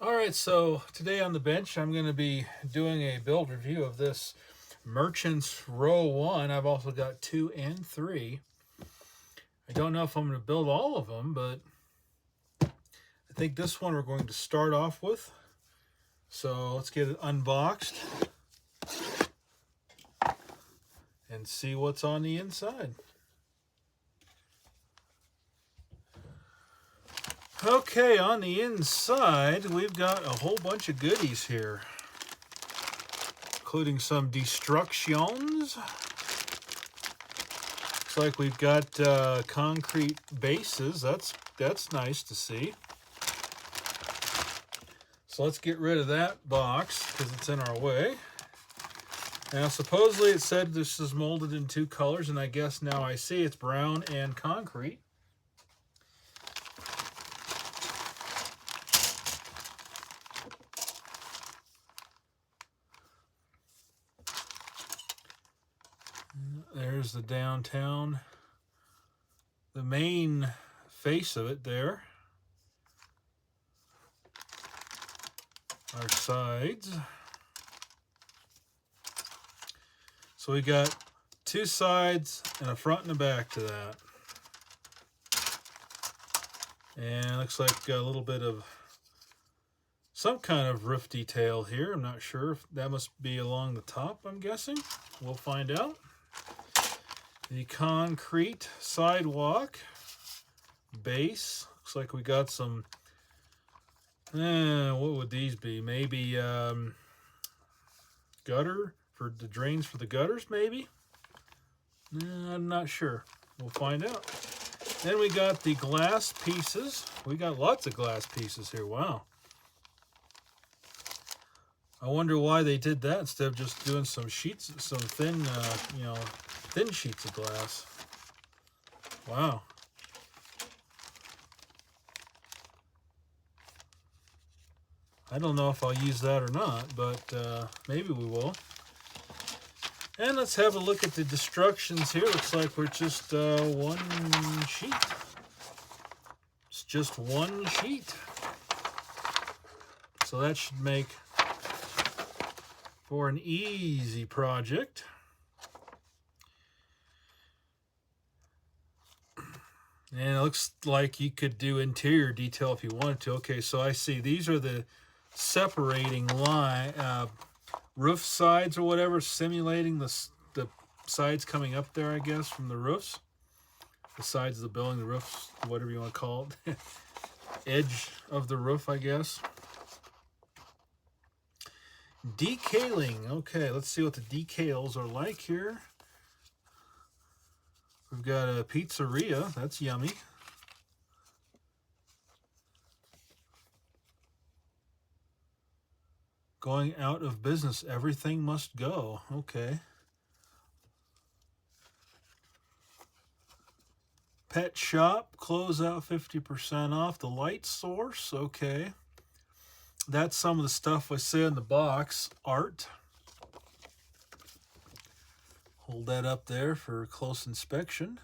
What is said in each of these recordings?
All right, so today on the bench, I'm going to be doing a build review of this Merchants Row 1. I've also got 2 and 3. I don't know if I'm going to build all of them, but I think this one we're going to start off with. So let's get it unboxed and see what's on the inside. Okay, on the inside, we've got a whole bunch of goodies here, including some destructions. Looks like we've got concrete bases. That's nice to see. So let's get rid of that box because it's in our way. Now, supposedly it said this is molded in 2 colors, and I guess now I see it's brown and concrete. There's the downtown, the main face of it there. Our sides. So we got 2 sides and a front and a back to that. And it looks like a little bit of some kind of roof detail here. I'm not sure if that must be along the top, I'm guessing. We'll find out. The concrete sidewalk base. Looks like we got some, what would these be? Maybe gutter for the drains for the gutters, maybe? I'm not sure. We'll find out. Then we got the glass pieces. We got lots of glass pieces here. Wow. I wonder why they did that instead of just doing some sheets, some thin, thin sheets of glass. Wow. I don't know if I'll use that or not, but maybe we will. And let's have a look at the destructions here. Looks like we're just one sheet. It's just one sheet. So that should make for an easy project. And it looks like you could do interior detail if you wanted to. Okay, so I see these are the separating line, roof sides or whatever, simulating the sides coming up there, I guess, from the roofs. The sides of the building, the roofs, whatever you want to call it. Edge of the roof, I guess. Decaling. Okay, let's see what the decals are like here. We've got a pizzeria. That's yummy. Going out of business. Everything must go. Okay. Pet shop. Close out 50% off. The light source. Okay. That's some of the stuff I see in the box. Art. Hold that up there for close inspection.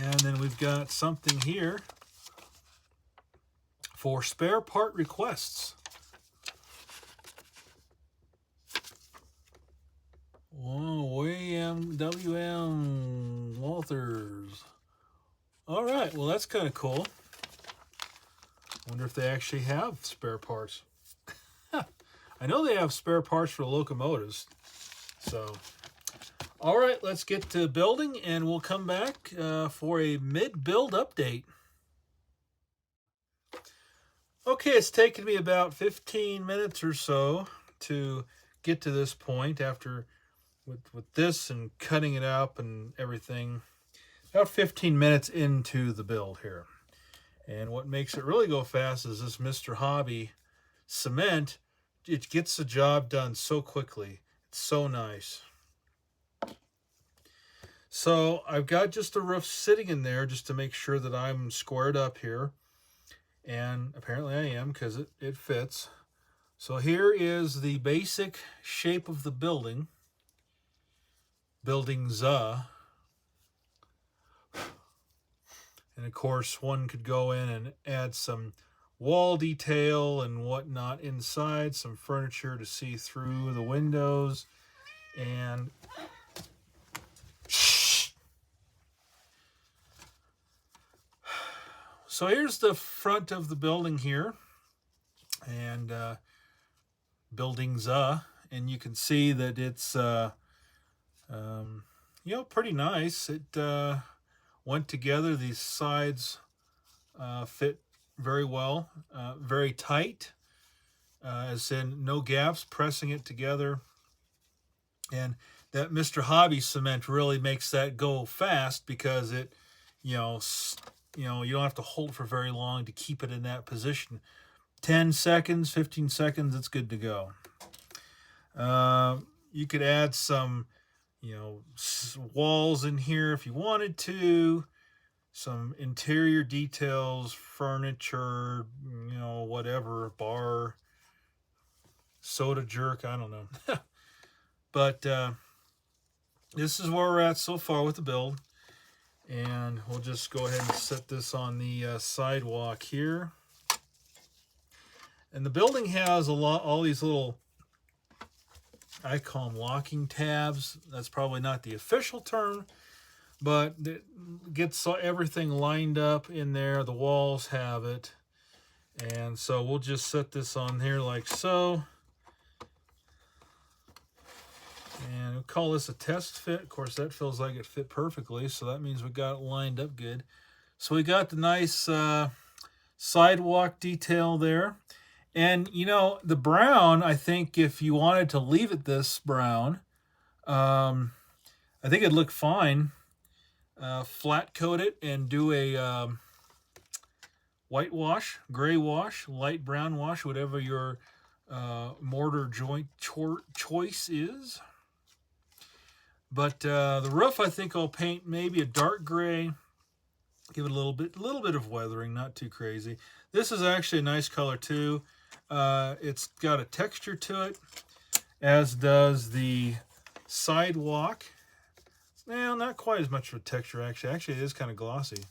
And then we've got something here for spare part requests. Oh, WM Walthers. All right, well, that's kind of cool. Wonder if they actually have spare parts. I know they have spare parts for locomotives. So, all right, let's get to building, and we'll come back for a mid-build update. Okay, it's taken me about 15 minutes or so to get to this point after with this and cutting it up and everything. About 15 minutes into the build here. And what makes it really go fast is this Mr. Hobby cement. It gets the job done so quickly. It's so nice. So I've got just the roof sitting in there just to make sure that I'm squared up here. And apparently I am, because it fits. So here is the basic shape of the building. Buildings. And of course, one could go in and add some wall detail and whatnot inside, some furniture to see through the windows, and so here's the front of the building here, and buildings, and you can see that it's pretty nice. It went together. These sides fit very well, very tight, as in no gaps, pressing it together. And that Mr. Hobby cement really makes that go fast because it, you don't have to hold for very long to keep it in that position. 10 seconds, 15 seconds, it's good to go. You could add some, walls in here if you wanted to, some interior details, furniture, whatever, bar, soda jerk, I don't know. But this is where we're at so far with the build. And we'll just go ahead and set this on the sidewalk here. And the building has all these little, I call them locking tabs. That's probably not the official term, but it gets everything lined up in there. The walls have it. And so we'll just set this on here like so. And we'll call this a test fit. Of course, that feels like it fit perfectly, so that means we got it lined up good. So we got the nice sidewalk detail there. And, the brown, I think if you wanted to leave it this brown, I think it'd look fine. Flat coat it and do a whitewash, gray wash, light brown wash, whatever your mortar joint choice is. But the roof, I think I'll paint maybe a dark gray. Give it a little bit of weathering, not too crazy. This is actually a nice color too. It's got a texture to it, as does the sidewalk. Well, not quite as much of a texture actually. Actually, it is kind of glossy.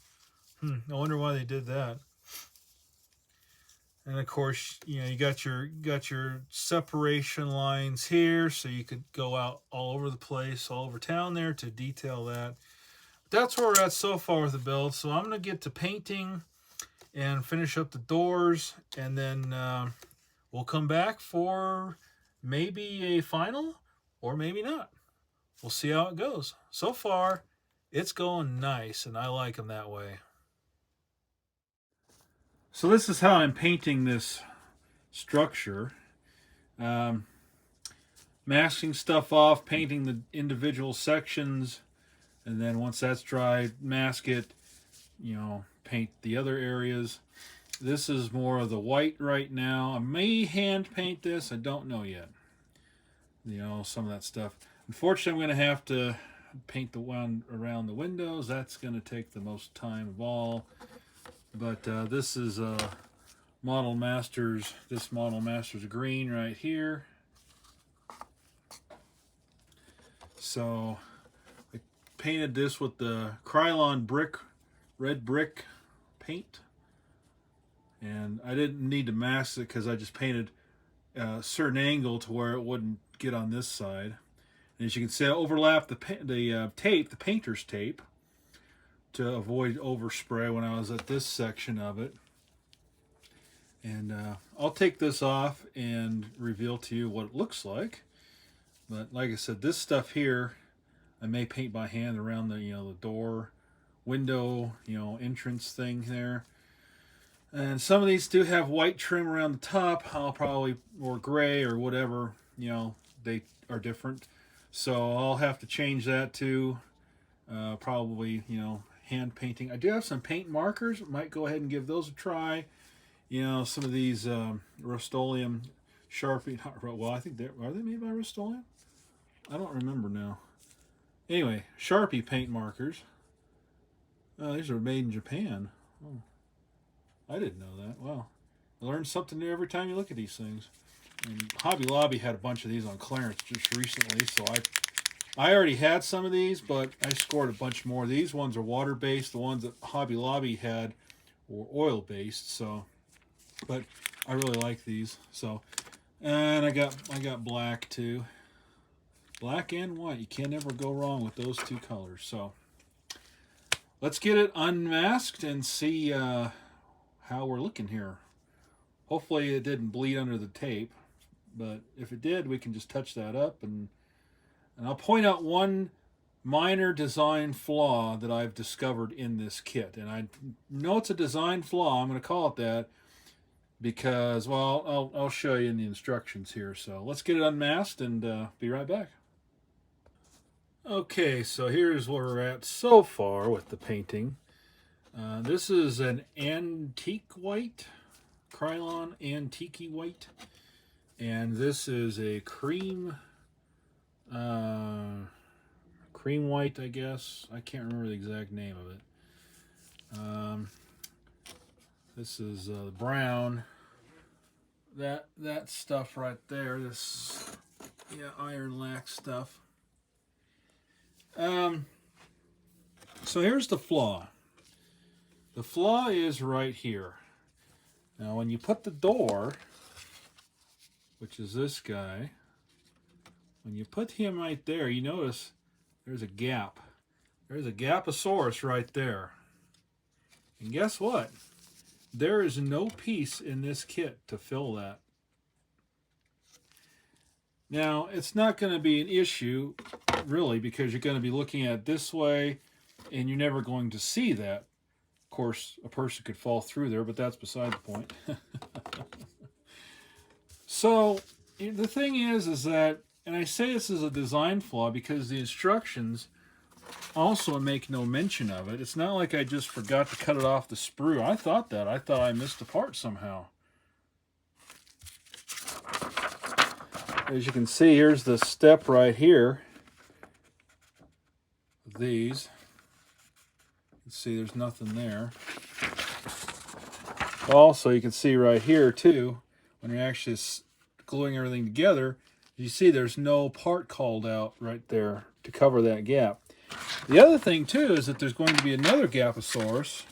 I wonder why they did that. And of course, you got your separation lines here, so you could go out all over the place, all over town there to detail that. That's where we're at so far with the build. So I'm going to get to painting and finish up the doors, and then we'll come back for maybe a final or maybe not. We'll see how it goes. So far, it's going nice, and I like them that way. So this is how I'm painting this structure. Masking stuff off, painting the individual sections, and then once that's dried, mask it, paint the other areas. This is more of the white right now. I may hand paint this, I don't know yet. Some of that stuff. Unfortunately, I'm going to have to paint the one around the windows. That's going to take the most time of all. But this is Model Masters. This Model Masters green right here. So I painted this with the Krylon red brick paint, and I didn't need to mask it because I just painted a certain angle to where it wouldn't get on this side. And as you can see, I overlapped the tape, the painter's tape, to avoid overspray when I was at this section of it. And I'll take this off and reveal to you what it looks like. But like I said, this stuff here, I may paint by hand around the the door, window, entrance thing there. And some of these do have white trim around the top. I'll probably, or gray or whatever, they are different. So I'll have to change that too. Probably, hand painting. I do have some paint markers. Might go ahead and give those a try. Some of these Rust-Oleum Sharpie. Well, I think are they made by Rust-Oleum? I don't remember now. Anyway, Sharpie paint markers. These are made in Japan. Oh, I didn't know that. Wow. I learn something new every time you look at these things. And Hobby Lobby had a bunch of these on clearance just recently, so I already had some of these, but I scored a bunch more. These ones are water-based. The ones that Hobby Lobby had were oil-based, so but I really like these. So, and I got black too. Black and white. You can't ever go wrong with those two colors. So let's get it unmasked and see how we're looking here. Hopefully it didn't bleed under the tape, but if it did, we can just touch that up. And I'll point out one minor design flaw that I've discovered in this kit. And I know it's a design flaw. I'm going to call it that because, well, I'll show you in the instructions here. So let's get it unmasked and be right back. Okay, so here's where we're at so far with the painting. This is an antique white, Krylon antique white, and this is a cream white, I guess. I can't remember the exact name of it. This is brown. That stuff right there, this iron lac stuff. So here's the flaw. The flaw is right here. Now when you put the door, which is this guy, when you put him right there, you notice there's a gap. There's a gaposaurus right there. And guess what? There is no piece in this kit to fill that. Now, it's not going to be an issue, really, because you're going to be looking at it this way, and you're never going to see that. Of course, a person could fall through there, but that's beside the point. So, the thing is that, and I say this is a design flaw because the instructions also make no mention of it. It's not like I just forgot to cut it off the sprue. I thought that. I thought I missed a part somehow. As you can see, here's the step right here. These. You can see there's nothing there. Also, you can see right here, too, when you're actually gluing everything together, you see there's no part called out right there to cover that gap. The other thing, too, is that there's going to be another Gaposaurus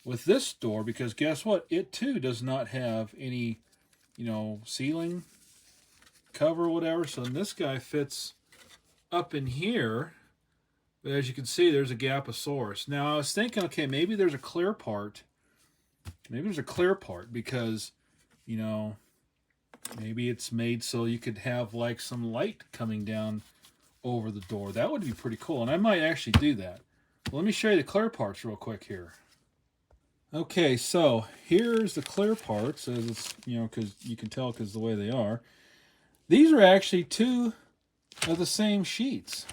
with this door, because guess what? It, too, does not have any, ceiling cover or whatever. So this guy fits up in here. But as you can see, there's a Gaposaurus. Now, I was thinking, okay, maybe there's a clear part. Maybe there's a clear part because, maybe it's made so you could have, like, some light coming down over the door. That would be pretty cool, and I might actually do that. Well, let me show you the clear parts real quick here. Okay, so here's the clear parts, as it's, because you can tell because the way they are. These are actually two of the same sheets.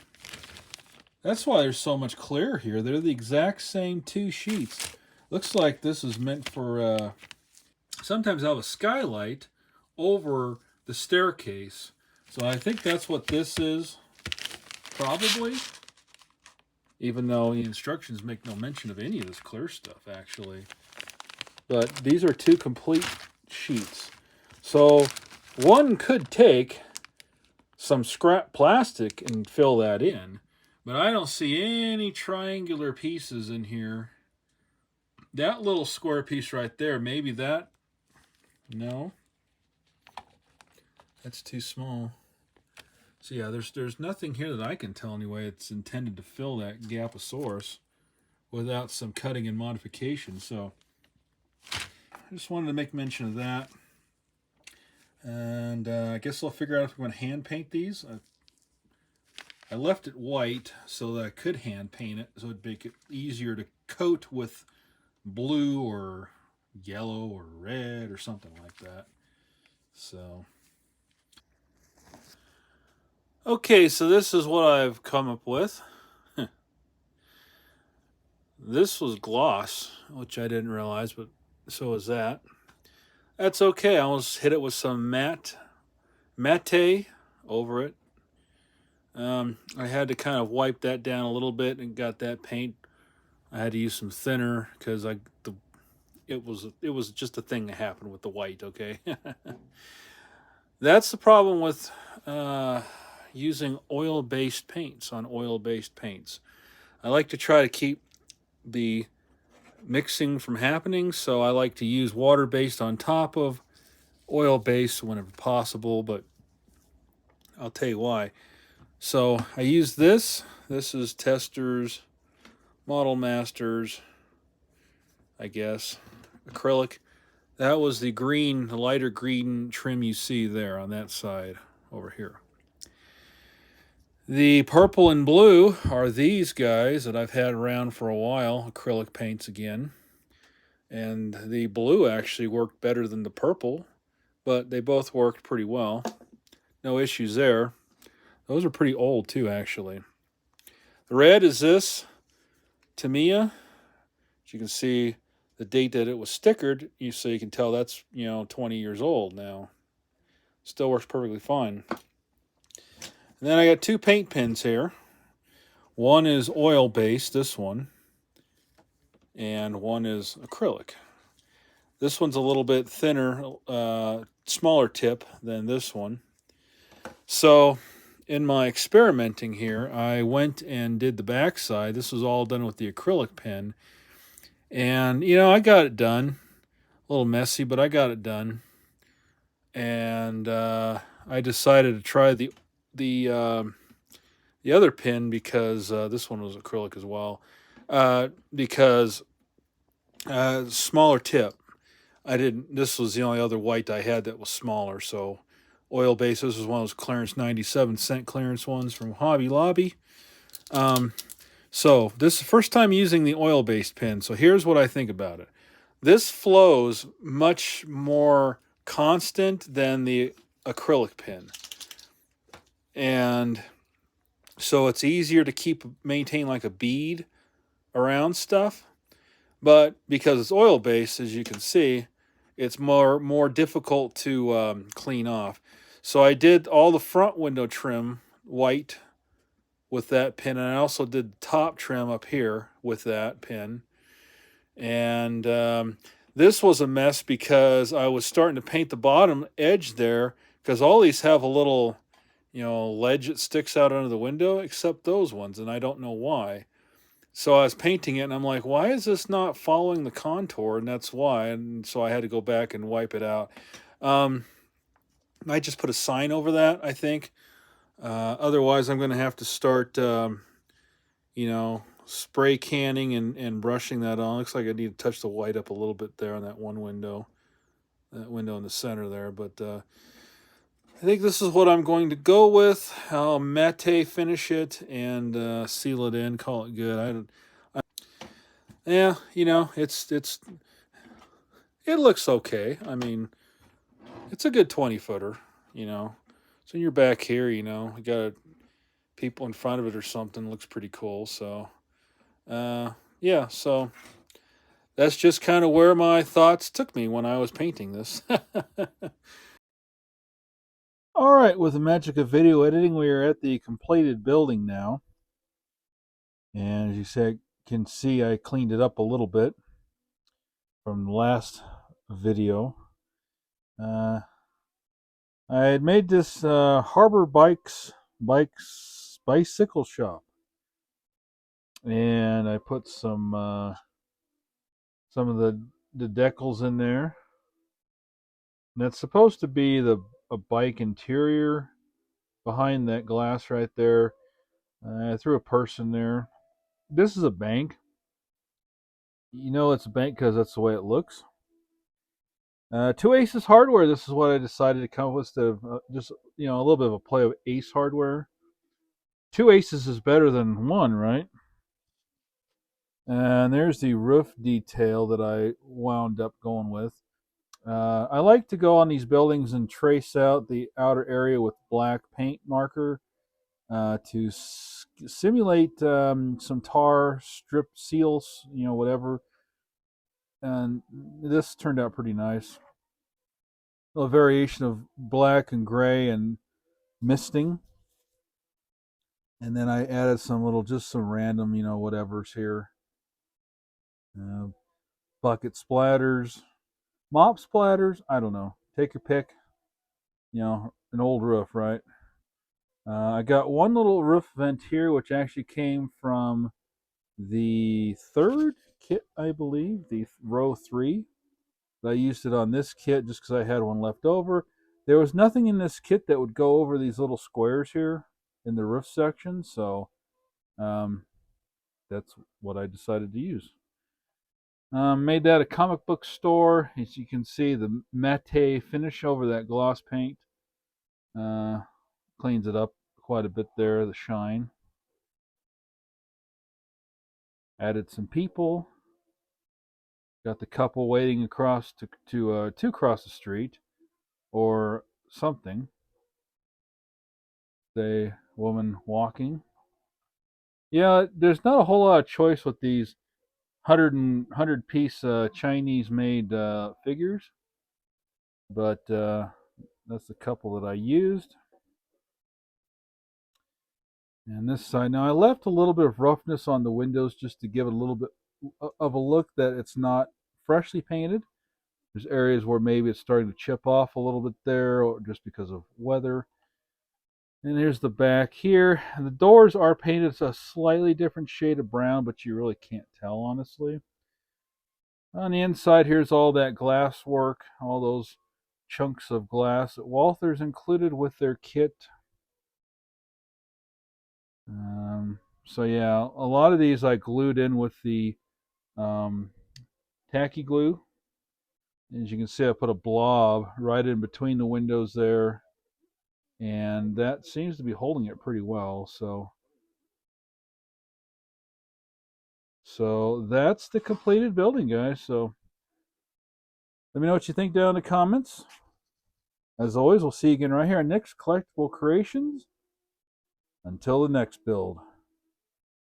That's why there's so much clear here. They're the exact same two sheets. Looks like this is meant for, sometimes I'll have a skylight over the staircase. So I think that's what this is, probably. Even though the instructions make no mention of any of this clear stuff, actually. But these are two complete sheets. So one could take some scrap plastic and fill that in. But I don't see any triangular pieces in here. That little square piece right there, maybe that. No. That's too small. So yeah, there's nothing here that I can tell anyway. It's intended to fill that Gaposaurus without some cutting and modification. So I just wanted to make mention of that. And I guess I'll figure out if I'm going to hand paint these. I left it white so that I could hand paint it, so it'd make it easier to coat with blue or yellow or red or something like that. So, okay, so this is what I've come up with. This was gloss, which I didn't realize, but so is that. That's okay. I'll just hit it with some matte over it. I had to kind of wipe that down a little bit and got that paint. I had to use some thinner because it was just a thing that happened with the white. Okay, that's the problem with using oil-based paints on oil-based paints. I like to try to keep the mixing from happening. So I like to use water-based on top of oil-based whenever possible, but I'll tell you why. So I use this. This is Testors Model Masters, I guess, acrylic. That was the green, the lighter green trim you see there on that side over here. The purple and blue are these guys that I've had around for a while, acrylic paints again. And the blue actually worked better than the purple, but they both worked pretty well. No issues there. Those are pretty old too, actually. The red is this Tamiya. As you can see, the date that it was stickered, so you can tell that's 20 years old now. Still works perfectly fine. And then I got two paint pens here. One is oil based, this one, and one is acrylic. This one's a little bit thinner, smaller tip than this one. So in my experimenting here, I went and did the backside. This was all done with the acrylic pen. And, I got it done. A little messy, but I got it done. And I decided to try the other pen because this one was acrylic as well. Because smaller tip. This was the only other white I had that was smaller. So oil base. This was one of those clearance 97-cent clearance ones from Hobby Lobby. So this is the first time using the oil-based pen. So here's what I think about it. This flows much more constant than the acrylic pen. And so it's easier to maintain like a bead around stuff. But because it's oil-based, as you can see, it's more difficult to clean off. So I did all the front window trim white with that pin, and I also did the top trim up here with that pin. And this was a mess because I was starting to paint the bottom edge there, because all these have a little, ledge that sticks out under the window, except those ones, and I don't know why. So I was painting it, and I'm like, why is this not following the contour? And that's why. And so I had to go back and wipe it out. I just put a sign over that, I think. Otherwise, I'm going to have to start, spray canning and brushing that on. Looks like I need to touch the white up a little bit there on that one window. That window in the center there. But I think this is what I'm going to go with. I'll matte finish it and seal it in, call it good. Yeah, it looks okay. I mean, it's a good 20-footer, So in your back here, you got people in front of it or something. Looks pretty cool. So, yeah, so that's just kind of where my thoughts took me when I was painting this. All right, with the magic of video editing, we are at the completed building now. And as you can see, I cleaned it up a little bit from the last video. I had made this Harbor bicycle shop, and I put some of the decals in there. And that's supposed to be a bike interior behind that glass right there. I threw a person there. This is a bank. It's a bank because that's the way it looks. 2 Aces hardware. This is what I decided to come up with. Just a little bit of a play of Ace hardware. 2 Aces is better than 1, right? And there's the roof detail that I wound up going with. I like to go on these buildings and trace out the outer area with black paint marker to simulate some tar strip seals, whatever. And this turned out pretty nice. A little variation of black and gray and misting. And then I added some random, whatever's here. Bucket splatters, mop splatters, I don't know. Take your pick. An old roof, right? I got one little roof vent here, which actually came from the third kit, I believe, the row 3. I used it on this kit just because I had one left over. There was nothing in this kit that would go over these little squares here in the roof section, so um, that's what I decided to use. Made that a comic book store. As you can see, the matte finish over that gloss paint cleans it up quite a bit there, the shine. Added some people. Got the couple waiting across to cross the street or something. The woman walking. Yeah, there's not a whole lot of choice with these 100 piece Chinese made figures, but that's the couple that I used. And this side, now I left a little bit of roughness on the windows just to give it a little bit of a look that it's not freshly painted. There's areas where maybe it's starting to chip off a little bit there, or just because of weather. And here's the back here. And the doors are painted a slightly different shade of brown, but you really can't tell, honestly. On the inside, here's all that glass work, all those chunks of glass that Walthers included with their kit. So yeah, a lot of these I glued in with the tacky glue. As you can see, I put a blob right in between the windows there, and that seems to be holding it pretty well. So that's the completed building, guys. So let me know what you think down in the comments. As always, we'll see you again right here on Nick's Collectible Creations. Until the next build,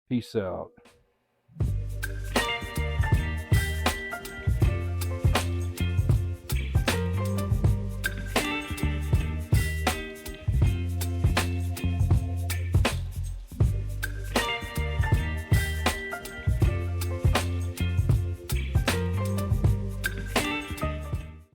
peace out.